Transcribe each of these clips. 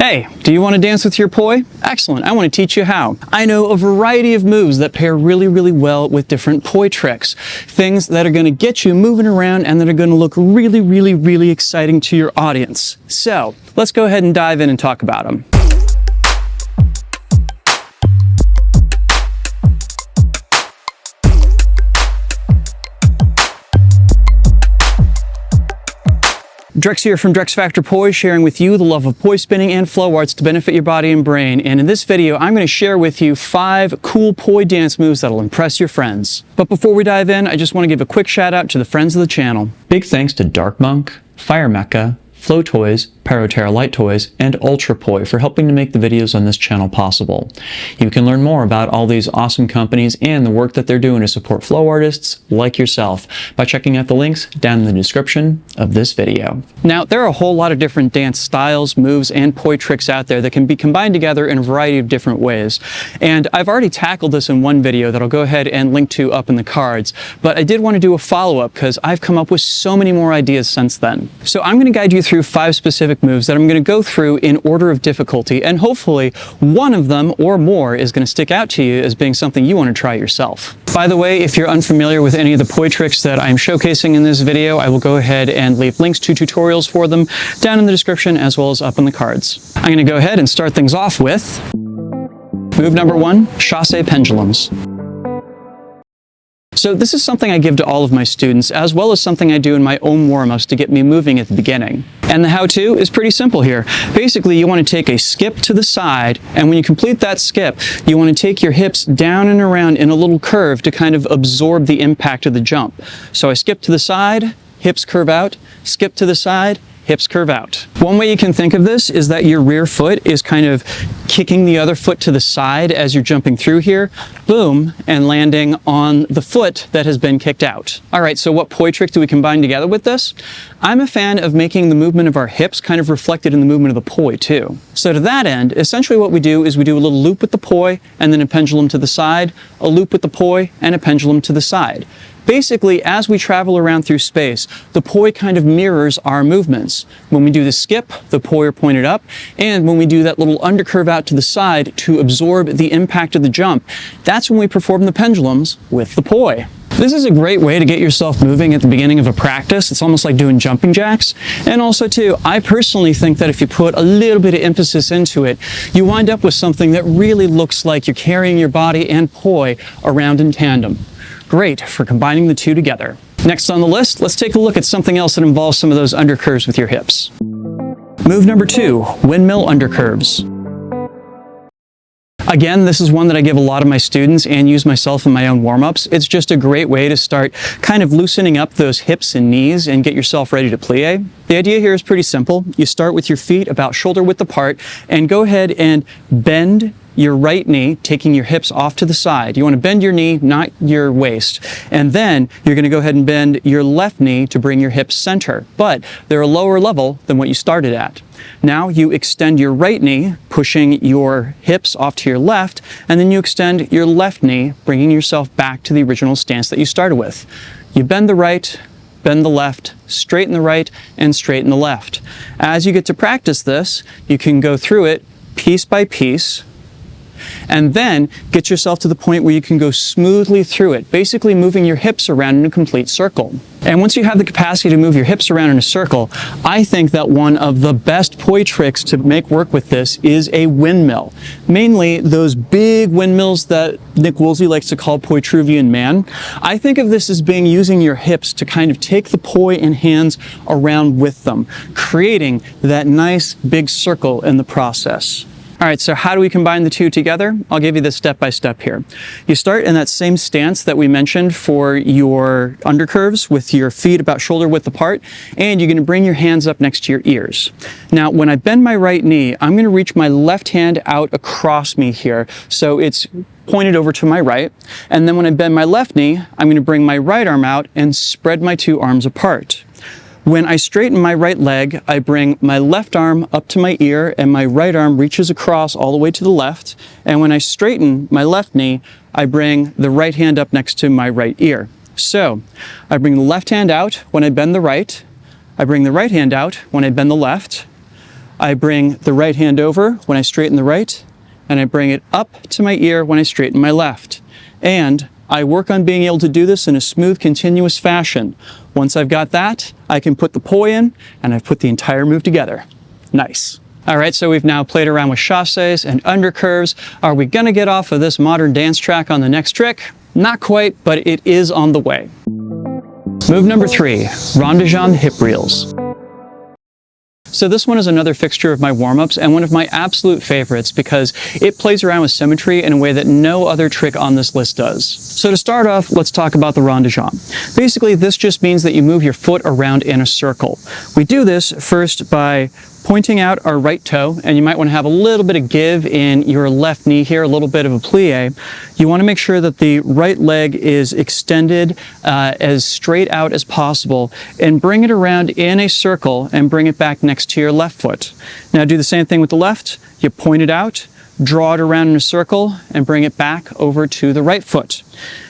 Hey, do you want to dance with your poi? Excellent, I want to teach you how. I know a variety of moves that pair really well with different poi tricks. Things that are going to get you moving around and that are going to look really exciting to your audience. So, let's go ahead and dive in and talk about them. Drex here from DrexFactor Poi, sharing with you the love of poi spinning and flow arts to benefit your body and brain. And in this video, I'm going to share with you 5 cool poi dance moves that'll impress your friends. But before we dive in, I just want to give a quick shout out to the friends of the channel. Big thanks to Dark Monk, Fire Mecha, Flow Toys, Paraterra Light Toys, and Ultra Poi for helping to make the videos on this channel possible. You can learn more about all these awesome companies and the work that they're doing to support flow artists like yourself by checking out the links down in the description of this video. Now, there are a whole lot of different dance styles, moves, and poi tricks out there that can be combined together in a variety of different ways. And I've already tackled this in one video that I'll go ahead and link to up in the cards, but I did want to do a follow-up because I've come up with so many more ideas since then. So I'm going to guide you through 5 specific moves that I'm going to go through in order of difficulty, and hopefully one of them or more is going to stick out to you as being something you want to try yourself. By the way, if you're unfamiliar with any of the poi tricks that I'm showcasing in this video, I will go ahead and leave links to tutorials for them down in the description as well as up in the cards. I'm going to go ahead and start things off with move number 1, Chasse Pendulums. So this is something I give to all of my students, as well as something I do in my own warm-ups to get me moving at the beginning. And the how-to is pretty simple here. Basically, you want to take a skip to the side, and when you complete that skip, you want to take your hips down and around in a little curve to kind of absorb the impact of the jump. So I skip to the side, hips curve out, skip to the side, hips curve out. One way you can think of this is that your rear foot is kind of kicking the other foot to the side as you're jumping through here, boom, and landing on the foot that has been kicked out. All right, so what poi trick do we combine together with this? I'm a fan of making the movement of our hips kind of reflected in the movement of the poi too. So to that end, essentially what we do is we do a little loop with the poi and then a pendulum to the side, a loop with the poi and a pendulum to the side. Basically, as we travel around through space, the poi kind of mirrors our movements. When we do the skip, the poi are pointed up, and when we do that little undercurve out to the side to absorb the impact of the jump, that's when we perform the pendulums with the poi. This is a great way to get yourself moving at the beginning of a practice. It's almost like doing jumping jacks. And also too, I personally think that if you put a little bit of emphasis into it, you wind up with something that really looks like you're carrying your body and poi around in tandem. Great for combining the two together. Next on the list, let's take a look at something else that involves some of those undercurves with your hips. Move number 2, Windmill Undercurves. Again, this is one that I give a lot of my students and use myself in my own warm-ups. It's just a great way to start kind of loosening up those hips and knees and get yourself ready to plie. The idea here is pretty simple. You start with your feet about shoulder width apart and go ahead and bend your right knee, taking your hips off to the side. You want to bend your knee, not your waist. And then you're going to go ahead and bend your left knee to bring your hips center. But they're a lower level than what you started at. Now you extend your right knee, pushing your hips off to your left, and then you extend your left knee, bringing yourself back to the original stance that you started with. You bend the right, bend the left, straighten the right, and straighten the left. As you get to practice this, you can go through it piece by piece, and then get yourself to the point where you can go smoothly through it, basically moving your hips around in a complete circle. And once you have the capacity to move your hips around in a circle, I think that one of the best poi tricks to make work with this is a windmill. Mainly those big windmills that Nick Woolsey likes to call Poitruvian man. I think of this as being using your hips to kind of take the poi and hands around with them, creating that nice big circle in the process. All right, so how do we combine the two together? I'll give you this step-by-step here. You start in that same stance that we mentioned for your undercurves with your feet about shoulder width apart, and you're going to bring your hands up next to your ears. Now, when I bend my right knee, I'm going to reach my left hand out across me here, so it's pointed over to my right. And then when I bend my left knee, I'm going to bring my right arm out and spread my two arms apart. When I straighten my right leg, I bring my left arm up to my ear and my right arm reaches across all the way to the left. And when I straighten my left knee, I bring the right hand up next to my right ear. So I bring the left hand out when I bend the right. I bring the right hand out when I bend the left. I bring the right hand over when I straighten the right, and I bring it up to my ear when I straighten my left. And I work on being able to do this in a smooth, continuous fashion. Once I've got that, I can put the poi in, and I've put the entire move together. Nice. All right, so we've now played around with chasses and undercurves. Are we gonna get off of this modern dance track on the next trick? Not quite, but it is on the way. Move number 3, rond-de-jambe hip reels. So this one is another fixture of my warm-ups and one of my absolute favorites because it plays around with symmetry in a way that no other trick on this list does. So to start off, let's talk about the rond-de-jambe. Basically, this just means that you move your foot around in a circle. We do this first by pointing out our right toe, and you might want to have a little bit of give in your left knee here, a little bit of a plie. You want to make sure that the right leg is extended as straight out as possible, and bring it around in a circle and bring it back next to your left foot. Now do the same thing with the left. You point it out, draw it around in a circle, and bring it back over to the right foot.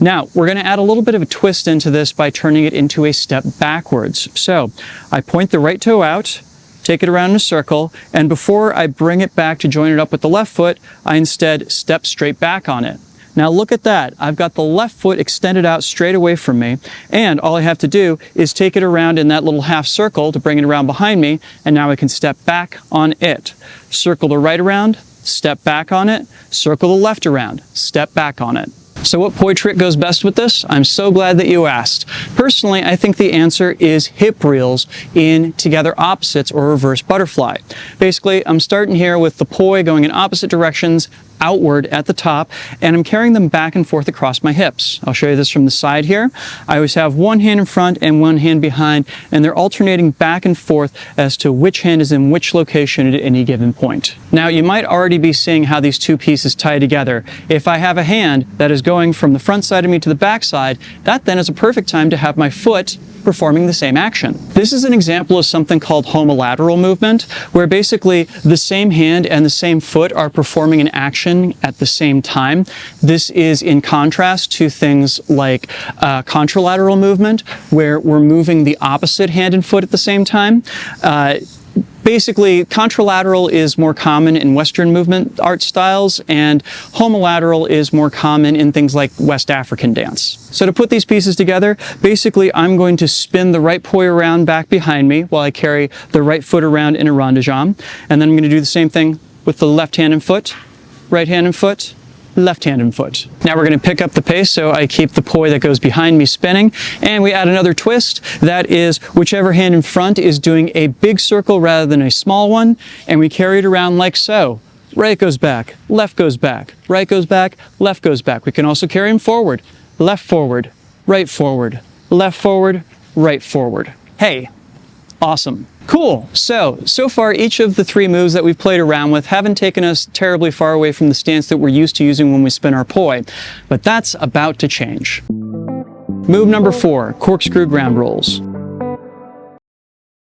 Now, we're going to add a little bit of a twist into this by turning it into a step backwards. So I point the right toe out, take it around in a circle, and before I bring it back to join it up with the left foot, I instead step straight back on it. Now look at that. I've got the left foot extended out straight away from me, and all I have to do is take it around in that little half circle to bring it around behind me, and now I can step back on it. Circle the right around, step back on it, circle the left around, step back on it. So what poi trick goes best with this? I'm so glad that you asked. Personally, I think the answer is hip reels in together opposites or reverse butterfly. Basically, I'm starting here with the poi going in opposite directions, outward at the top, and I'm carrying them back and forth across my hips. I'll show you this from the side here. I always have one hand in front and one hand behind, and they're alternating back and forth as to which hand is in which location at any given point. Now, you might already be seeing how these two pieces tie together. If I have a hand that is going from the front side of me to the back side, that then is a perfect time to have my foot performing the same action. This is an example of something called homolateral movement, where basically the same hand and the same foot are performing an action at the same time. This is in contrast to things like contralateral movement, where we're moving the opposite hand and foot at the same time. Basically, contralateral is more common in Western movement art styles, and homolateral is more common in things like West African dance. So to put these pieces together, basically I'm going to spin the right poi around back behind me while I carry the right foot around in a rond-de-jambe, and then I'm going to do the same thing with the left hand and foot, right hand and foot, left hand and foot. Now we're going to pick up the pace, so I keep the poi that goes behind me spinning, and we add another twist. That is, whichever hand in front is doing a big circle rather than a small one, and we carry it around like so. Right goes back, left goes back, right goes back, left goes back. We can also carry them forward, left forward, right forward, left forward, right forward. Hey, awesome. Cool. So far each of the 3 moves that we've played around with haven't taken us terribly far away from the stance that we're used to using when we spin our poi, but that's about to change. Move number 4, corkscrew ground rolls.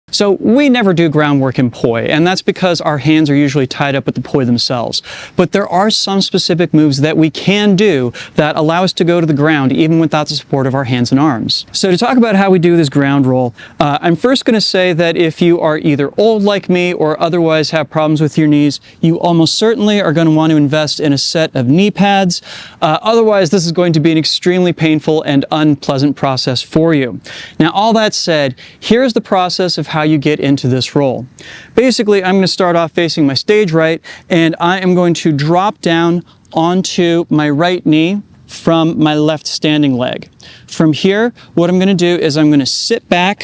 So we never do groundwork in poi, and that's because our hands are usually tied up with the poi themselves. But there are some specific moves that we can do that allow us to go to the ground even without the support of our hands and arms. So to talk about how we do this ground roll, I'm first going to say that if you are either old like me or otherwise have problems with your knees, you almost certainly are going to want to invest in a set of knee pads. Otherwise, this is going to be an extremely painful and unpleasant process for you. Now, all that said, here's the process of how you get into this roll. Basically, I'm going to start off facing my stage right, and I am going to drop down onto my right knee from my left standing leg. From here, what I'm going to do is I'm going to sit back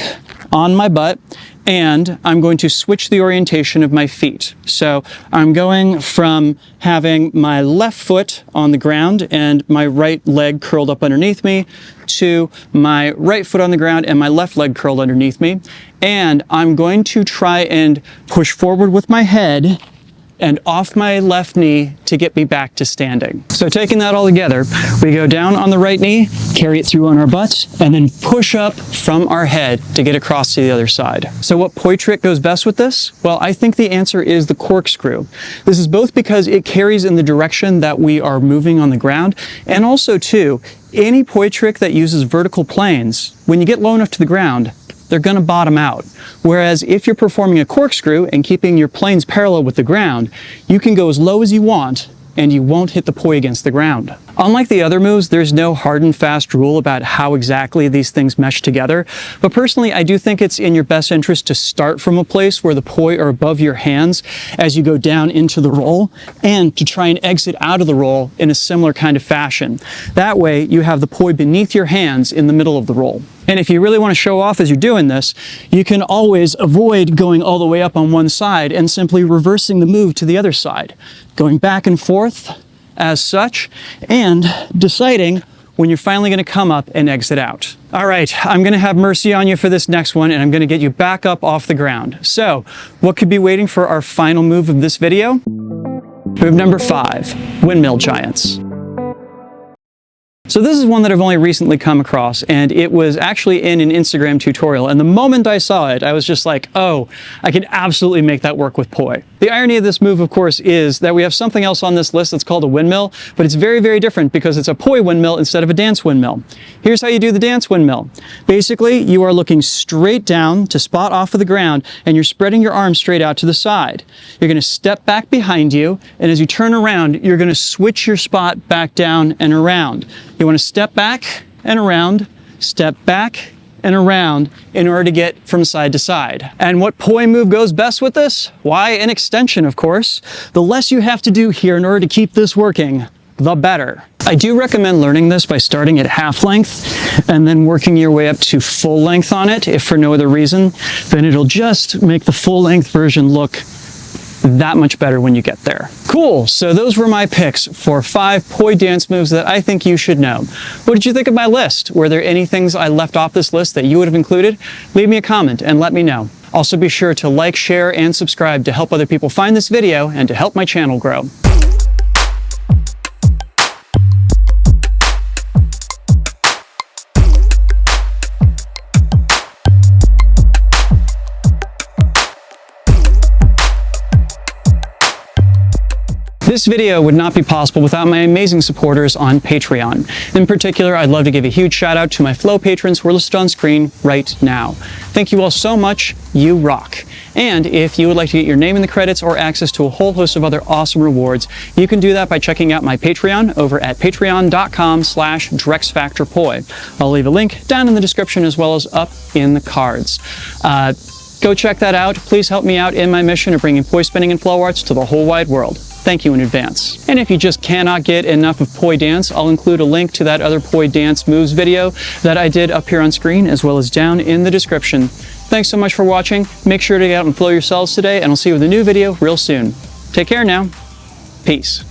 on my butt, and I'm going to switch the orientation of my feet. So I'm going from having my left foot on the ground and my right leg curled up underneath me to my right foot on the ground and my left leg curled underneath me. And I'm going to try and push forward with my head and off my left knee to get me back to standing. So taking that all together, we go down on the right knee, carry it through on our butt, and then push up from our head to get across to the other side. So what poi trick goes best with this? Well, I think the answer is the corkscrew. This is both because it carries in the direction that we are moving on the ground, and also too, any poi trick that uses vertical planes, when you get low enough to the ground, they're going to bottom out. Whereas if you're performing a corkscrew and keeping your planes parallel with the ground, you can go as low as you want and you won't hit the poi against the ground. Unlike the other moves, there's no hard and fast rule about how exactly these things mesh together, but personally I do think it's in your best interest to start from a place where the poi are above your hands as you go down into the roll, and to try and exit out of the roll in a similar kind of fashion. That way you have the poi beneath your hands in the middle of the roll. And if you really want to show off as you're doing this, you can always avoid going all the way up on one side and simply reversing the move to the other side, going back and forth as such, and deciding when you're finally going to come up and exit out. All right, I'm going to have mercy on you for this next one, and I'm going to get you back up off the ground. So, what could be waiting for our final move of this video? Move number 5, Windmill Giants. So this is one that I've only recently come across, and it was actually in an Instagram tutorial, and the moment I saw it, I was just like, oh, I can absolutely make that work with poi. The irony of this move, of course, is that we have something else on this list that's called a windmill, but it's very, very different because it's a poi windmill instead of a dance windmill. Here's how you do the dance windmill. Basically, you are looking straight down to spot off of the ground, and you're spreading your arms straight out to the side. You're going to step back behind you, and as you turn around, you're going to switch your spot back down and around. You want to step back and around, step back and around in order to get from side to side. And what poi move goes best with this? Why, an extension, of course. The less you have to do here in order to keep this working, the better. I do recommend learning this by starting at half length and then working your way up to full length on it, if for no other reason. Then it'll just make the full length version look that much better when you get there. Cool, so those were my picks for 5 poi dance moves that I think you should know. What did you think of my list? Were there any things I left off this list that you would have included? Leave me a comment and let me know. Also be sure to like, share, and subscribe to help other people find this video and to help my channel grow. This video would not be possible without my amazing supporters on Patreon. In particular, I'd love to give a huge shout out to my Flow patrons who are listed on screen right now. Thank you all so much, you rock. And if you would like to get your name in the credits or access to a whole host of other awesome rewards, you can do that by checking out my Patreon over at patreon.com/DrexFactor Poi. I'll leave a link down in the description as well as up in the cards. Go check that out. Please help me out in my mission of bringing poi spinning and flow arts to the whole wide world. Thank you in advance. And if you just cannot get enough of poi dance, I'll include a link to that other poi dance moves video that I did up here on screen as well as down in the description. Thanks so much for watching. Make sure to get out and flow yourselves today, and I'll see you with a new video real soon. Take care now. Peace.